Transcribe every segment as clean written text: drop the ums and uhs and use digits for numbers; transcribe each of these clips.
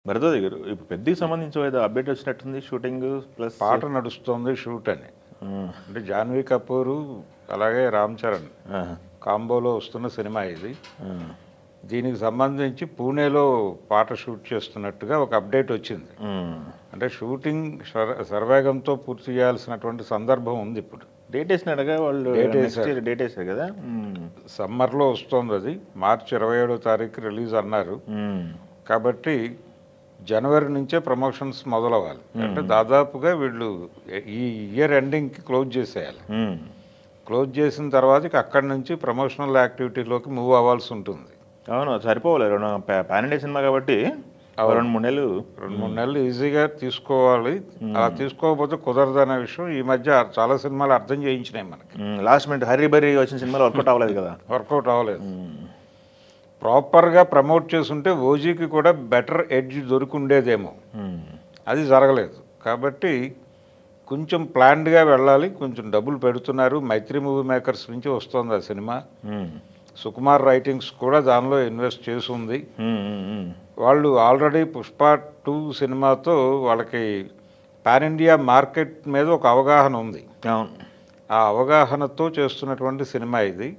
భరద్వాజ్ గారు ఇప్పుడు పెద్దకి సంబంధించి ఏదో అప్డేట్ వచ్చినట్టుంది షూటింగ్ ప్లస్ పాట నడుస్తుంది షూట్ అని. అంటే జాన్వీ కపూర్ అలాగే రామ్ చరణ్ కాంబోలో వస్తున్న సినిమా ఇది. దీనికి సంబంధించి పూణేలో పాట షూట్ చేస్తున్నట్టుగా ఒక అప్డేట్ వచ్చింది. అంటే షూటింగ్ సర్వేగంతో పూర్తి చేయాల్సినటువంటి సందర్భం ఉంది. ఇప్పుడు డేట్ వేసినట్టుగా వాళ్ళు డేట్ వేసారు కదా, సమ్మర్లో వస్తుంది. అది మార్చి 27వ తారీఖు రిలీజ్ అన్నారు. కాబట్టి జనవరి నుంచే ప్రమోషన్స్ మొదలవ్వాలి. అంటే దాదాపుగా వీళ్ళు ఈ ఇయర్ ఎండింగ్కి క్లోజ్ చేసేయాలి. క్లోజ్ చేసిన తర్వాత అక్కడి నుంచి ప్రమోషనల్ యాక్టివిటీలోకి మూవ్ అవ్వాల్సి ఉంటుంది. అవును, సరిపోవాలి. పాన్ ఇండియా సినిమా కాబట్టి 2-3 నెలలు ఈజీగా తీసుకోవాలి. అలా తీసుకోకపోతే కుదరదు అనే విషయం ఈ మధ్య చాలా సినిమాలు అర్థం చేయించినాయి మనకి. లాస్ట్ మినిట్ హరీ బరీ వచ్చిన సినిమాలు వర్కౌట్ అవ్వలేదు కదా. వర్కౌట్ అవ్వలేదు. ప్రాపర్గా ప్రమోట్ చేస్తుంటే ఓజీకి కూడా బెటర్ ఎడ్జ్ దొరికిండేదేమో. అది జరగలేదు. కాబట్టి కొంచెం ప్లాన్డ్గా వెళ్ళాలి. కొంచెం డబ్బులు పెడుతున్నారు. మైత్రి మూవీ మేకర్స్ నుంచి వస్తుంది ఆ సినిమా. సుకుమార్ రైటింగ్స్ కూడా దానిలో ఇన్వెస్ట్ చేసి ఉంది. వాళ్ళు ఆల్రెడీ పుష్ప 2 సినిమాతో వాళ్ళకి పాన్ ఇండియా మార్కెట్ మీద ఒక అవగాహన ఉంది. ఆ అవగాహనతో చేస్తున్నటువంటి సినిమా ఇది.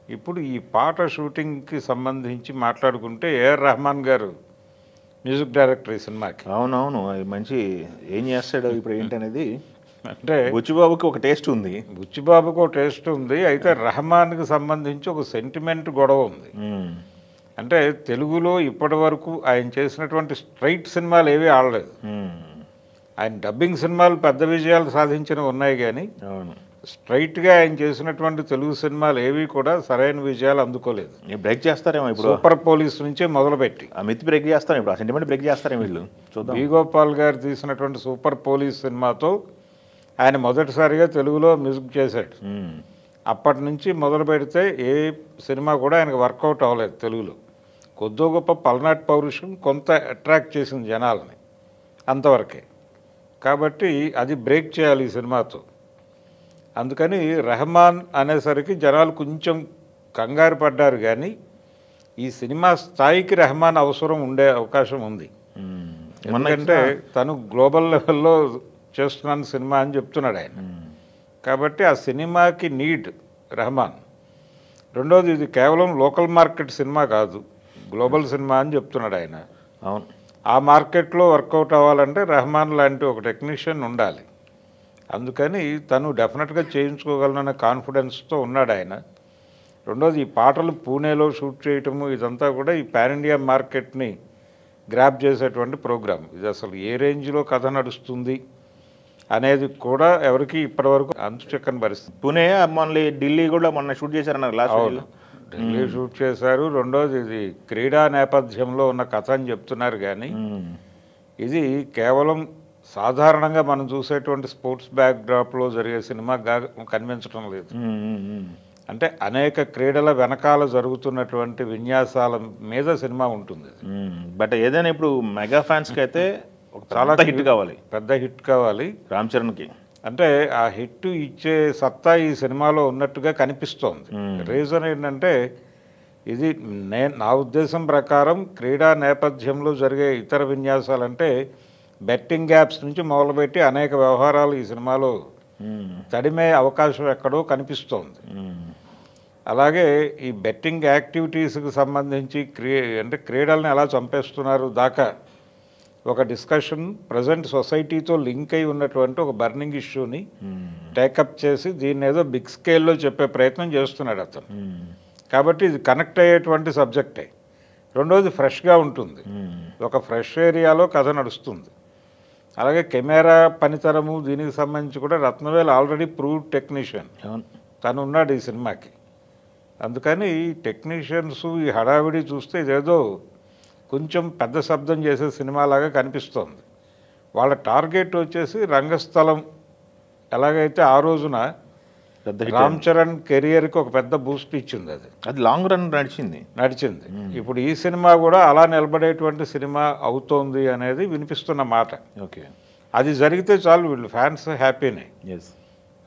ఇప్పుడు ఈ పాట షూటింగ్కి సంబంధించి మాట్లాడుకుంటే ఏఆర్ రెహమాన్ గారు మ్యూజిక్ డైరెక్టర్ ఈ సినిమాకి. అవునవును, మంచి ఏం చేస్తాడు ఇప్పుడు ఏంటనేది. అంటే బుచ్చిబాబుకి ఒక టేస్ట్ ఉంది. బుచ్చిబాబుకి ఒక టేస్ట్ ఉంది. అయితే రెహమాన్కి సంబంధించి ఒక సెంటిమెంట్ గొడవ ఉంది. అంటే తెలుగులో ఇప్పటి వరకు ఆయన చేసినటువంటి స్ట్రైట్ సినిమాలు ఏవి ఆడలేదు. ఆయన డబ్బింగ్ సినిమాలు పెద్ద విజయాలు సాధించినవి ఉన్నాయి, కానీ స్ట్రైట్గా ఆయన చేసినటువంటి తెలుగు సినిమాలు ఏవి కూడా సరైన విజయాలు అందుకోలేదు. బ్రేక్ చేస్తారేమో ఇప్పుడు. సూపర్ పోలీస్ నుంచే మొదలుపెట్టి ఆ మిత్ బ్రేక్ చేస్తారు ఇప్పుడు, ఆ సెంటిమెంట్ బ్రేక్ చేస్తారేమో వీళ్ళు. చూద్దాం. బి గోపాల్ గారు తీసినటువంటి సూపర్ పోలీస్ సినిమాతో ఆయన మొదటిసారిగా తెలుగులో మ్యూజిక్ చేశాడు. అప్పటి నుంచి మొదలు పెడితే ఏ సినిమా కూడా ఆయనకు వర్కౌట్ అవ్వలేదు తెలుగులో. కొద్దో గొప్ప పల్నాటి పౌరుషం కొంత అట్రాక్ట్ చేసింది జనాలని, అంతవరకే. కాబట్టి అది బ్రేక్ చేయాలి ఈ సినిమాతో. అందుకని రెహమాన్ అనేసరికి జనాలు కొంచెం కంగారు పడ్డారు. కానీ ఈ సినిమా స్థాయికి రెహమాన్ అవసరం ఉండే అవకాశం ఉంది. ఎందుకంటే తను గ్లోబల్ లెవెల్లో చేస్తున్నాను సినిమా అని చెప్తున్నాడు ఆయన. కాబట్టి ఆ సినిమాకి నీడ్ రెహమాన్. రెండోది, ఇది కేవలం లోకల్ మార్కెట్ సినిమా కాదు, గ్లోబల్ సినిమా అని చెప్తున్నాడు ఆయన. అవును, ఆ మార్కెట్లో వర్కౌట్ అవ్వాలంటే రెహమాన్ లాంటి ఒక టెక్నీషియన్ ఉండాలి. అందుకని తను డెఫినెట్గా చేయించుకోగలనన్న కాన్ఫిడెన్స్తో ఉన్నాడు ఆయన. రెండోది, ఈ పాటలు పూణేలో షూట్ చేయటము ఇదంతా కూడా ఈ పాన్ ఇండియా మార్కెట్ని గ్రాప్ చేసేటువంటి ప్రోగ్రామ్. ఇది అసలు ఏ రేంజ్లో కథ నడుస్తుంది అనేది కూడా ఎవరికి ఇప్పటివరకు అంతుచెక్కని పరిస్థితి. పూణే మళ్ళీ ఢిల్లీ కూడా మొన్న షూట్ చేశారన్నారు. లాస్ట్ ఢిల్లీ షూట్ చేశారు. రెండోది, ఇది క్రీడా నేపథ్యంలో ఉన్న కథ అని చెప్తున్నారు. కానీ ఇది కేవలం సాధారణంగా మనం చూసేటువంటి స్పోర్ట్స్ బ్యాక్ డ్రాప్లో జరిగే సినిమాగా కనిపించడం లేదు. అంటే అనేక క్రీడల వెనకాల జరుగుతున్నటువంటి విన్యాసాల మీద సినిమా ఉంటుంది. బట్ ఏదైనా ఇప్పుడు మెగా ఫ్యాన్స్కి అయితే చాలా హిట్ కావాలి, పెద్ద హిట్ కావాలి రామ్ చరణ్కి. అంటే ఆ హిట్ ఇచ్చే సత్తా ఈ సినిమాలో ఉన్నట్టుగా కనిపిస్తోంది. రీజన్ ఏంటంటే, ఇది నా ఉద్దేశం ప్రకారం క్రీడా నేపథ్యంలో జరిగే ఇతర విన్యాసాలంటే బెట్టింగ్ యాప్స్ నుంచి మొదలుపెట్టి అనేక వ్యవహారాలు ఈ సినిమాలో తడిమే అవకాశం ఎక్కడో కనిపిస్తోంది. అలాగే ఈ బెట్టింగ్ యాక్టివిటీస్కి సంబంధించి అంటే క్రీడల్ని ఎలా చంపేస్తున్నారు దాకా ఒక డిస్కషన్ ప్రజెంట్ సొసైటీతో లింక్ అయి ఉన్నటువంటి ఒక బర్నింగ్ ఇష్యూని టేకప్ చేసి దీన్ని ఏదో బిగ్ స్కేల్లో చెప్పే ప్రయత్నం చేస్తున్నాడు అతను. కాబట్టి ఇది కనెక్ట్ అయ్యేటువంటి సబ్జెక్టే. రెండోది, ఫ్రెష్గా ఉంటుంది. ఒక ఫ్రెష్ ఏరియాలో కథ నడుస్తుంది. అలాగే కెమెరా పనితనము దీనికి సంబంధించి కూడా రత్నవేల్ ఆల్రెడీ ప్రూవ్డ్ టెక్నీషియన్, తను ఉన్నాడు ఈ సినిమాకి. అందుకని ఈ టెక్నీషియన్స్ ఈ హడావిడి చూస్తే ఇదేదో కొంచెం పెద్ద శబ్దం చేసే సినిమాలాగా కనిపిస్తోంది. వాళ్ళ టార్గెట్ వచ్చేసి రంగస్థలం. ఎలాగైతే ఆ రోజున రామ్ చరణ్ కెరియర్కి ఒక పెద్ద బూస్ట్ ఇచ్చింది, అది లాంగ్ రన్ నడిచింది. ఇప్పుడు ఈ సినిమా కూడా అలా నిలబడేటువంటి సినిమా అవుతోంది అనేది వినిపిస్తున్న మాట. ఓకే, అది జరిగితే చాలు, వీళ్ళు ఫ్యాన్స్ హ్యాపీనే. ఎస్,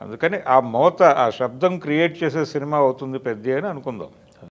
అందుకని ఆ మోత, ఆ శబ్దం క్రియేట్ చేసే సినిమా అవుతుంది పెద్ద అని అనుకుందాం.